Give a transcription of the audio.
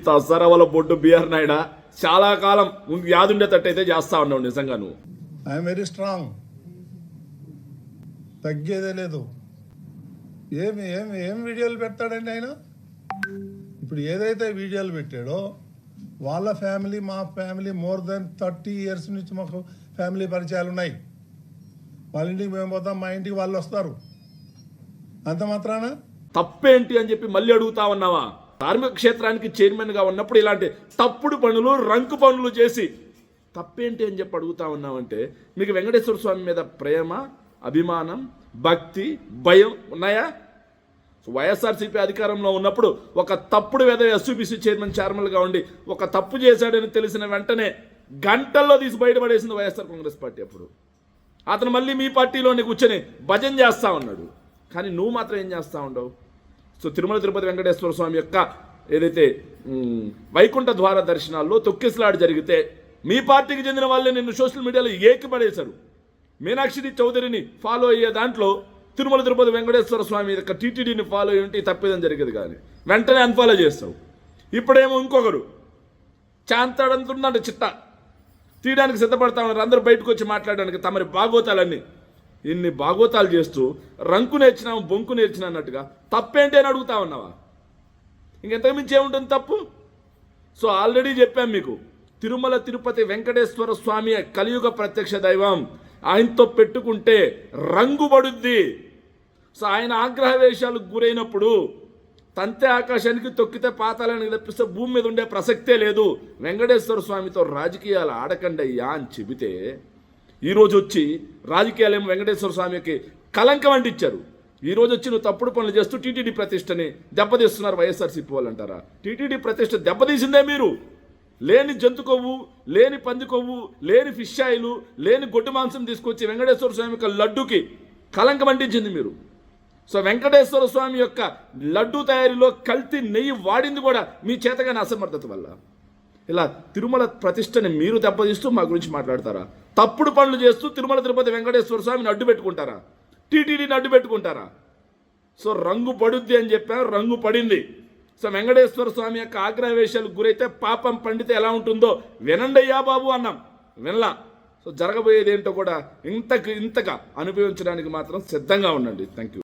తసరవల బొడ్డు BR నాయుడా చాలా కాలం యాదుండేటట్టయితే చేస్తా ఉన్నావు నిజంగా నువ్వు. ఐఎమ్ వెరీ స్ట్రాంగ్, తగ్గేదే లేదు. ఏమి ఏమి ఏం వీడియోలు పెడతాడండి ఆయన? ఇప్పుడు ఏదైతే వీడియోలు పెట్టాడో వాళ్ళ ఫ్యామిలీ మా ఫ్యామిలీ మోర్ దెన్ 30 years నుంచి మాకు ఫ్యామిలీ పరిచయాలు ఉన్నాయి. వాళ్ళ ఇంటికి మేము పోతాం, మా ఇంటికి వాళ్ళు వస్తారు. అంత మాత్రాన తప్పేంటి అని చెప్పి మళ్ళీ అడుగుతా ఉన్నావా? ధార్మిక క్షేత్రానికి చైర్మన్గా ఉన్నప్పుడు ఇలాంటి తప్పుడు పనులు రంకు పనులు చేసి తప్పేంటి అని చెప్పి అడుగుతా ఉన్నావంటే మీకు వెంకటేశ్వర స్వామి మీద ప్రేమ, అభిమానం, భక్తి, భయం ఉన్నాయా? వైఎస్ఆర్సీపీ అధికారంలో ఉన్నప్పుడు ఒక తప్పుడు ఎస్యూపీసీ చైర్మన్గా ఉండి ఒక తప్పు చేశాడని తెలిసిన వెంటనే గంటల్లో తీసి బయటపడేసింది వైఎస్ఆర్ కాంగ్రెస్ పార్టీ. అప్పుడు అతను మళ్ళీ మీ పార్టీలోనే కూర్చొని భజన చేస్తూ ఉన్నాడు. కానీ నువ్వు మాత్రం ఏం చేస్తూ ఉండవు? సో తిరుమల తిరుపతి వెంకటేశ్వర స్వామి యొక్క ఏదైతే వైకుంఠ ద్వార దర్శనాల్లో తొక్కిసలాట జరిగితే మీ పార్టీకి చెందిన వాళ్ళే నిన్ను సోషల్ మీడియాలో ఏకిపడేశారు. మీనాక్షి చౌదరిని ఫాలో అయ్యే దాంట్లో తిరుమల తిరుపతి వెంకటేశ్వర స్వామి యొక్క టీటీడీని ఫాలో అయ్యి తప్పేదని జరిగేది కానీ వెంటనే అన్ఫాలో చేస్తావు. ఇప్పుడేమో ఇంకొకరు చాంతాడంతుందంటే చిట్ట తీయడానికి సిద్ధపడతా ఉన్నారు. అందరూ బయటకు వచ్చి మాట్లాడడానికి తమరి భాగోతాలన్నీ ఇన్ని భాగోతాలు చేస్తూ రంకు నేర్చినాము బొంకు నేర్చిన అన్నట్టుగా తప్పేంటి అని అడుగుతా ఉన్నావా? ఇంకెంతకు మించి ఏముంటుంది తప్పు? సో ఆల్రెడీ చెప్పాం మీకు, తిరుమల తిరుపతి వెంకటేశ్వర స్వామి కలియుగ ప్రత్యక్ష దైవం. ఆయనతో పెట్టుకుంటే రంగుబడుద్ది. సో ఆయన ఆగ్రహవేశాలకు గురైనప్పుడు తంతే ఆకాశానికి తొక్కితే పాతాలని తప్పిస్తే భూమి మీద ఉండే ప్రసక్తే లేదు. వెంకటేశ్వర స్వామితో రాజకీయాలు ఆడకండి అయ్యా అని చెబితే ఈరోజు వచ్చి రాజకీయాలేమో వెంకటేశ్వర స్వామికి కలంకం అంటించారు. ఈరోజు వచ్చి నువ్వు తప్పుడు పనులు చేస్తూ టీటీడీ ప్రతిష్టని దెబ్బతీస్తున్నారు వైఎస్ఆర్సీపీ వాళ్ళు అంటారా? టీటీడీ ప్రతిష్ట దెబ్బతీసిందే మీరు. లేని జంతు కొవ్వు, లేని పంది కొవ్వు, లేని ఫిష్ ఆయిల్, లేని గొడ్డు మాంసం తీసుకొచ్చి వెంకటేశ్వర స్వామి యొక్క లడ్డుకి కలంకం అంటించింది మీరు. సో వెంకటేశ్వర స్వామి యొక్క లడ్డు తయారీలో కల్తీ నెయ్యి వాడింది కూడా మీ చేతగాని అసమర్థత వల్ల. ఇలా తిరుమల ప్రతిష్టని మీరు దెబ్బతీస్తూ మా గురించి మాట్లాడతారా? తప్పుడు పనులు చేస్తూ తిరుమల తిరుపతి వెంకటేశ్వర స్వామిని అడ్డు పెట్టుకుంటారా? టీటీడీని అడ్డు పెట్టుకుంటారా? సో రంగు పడుద్ది అని చెప్పాను, రంగు పడింది. సో వెంకటేశ్వర స్వామి యొక్క ఆగ్రహవేశాలకు గురైతే పాపం పండితే ఎలా ఉంటుందో వినండయ్యా బాబు అన్నాం, వినలా. సో జరగబోయేది ఏంటో కూడా ఇంతగా అనుభవించడానికి మాత్రం సిద్ధంగా ఉండండి. Thank you.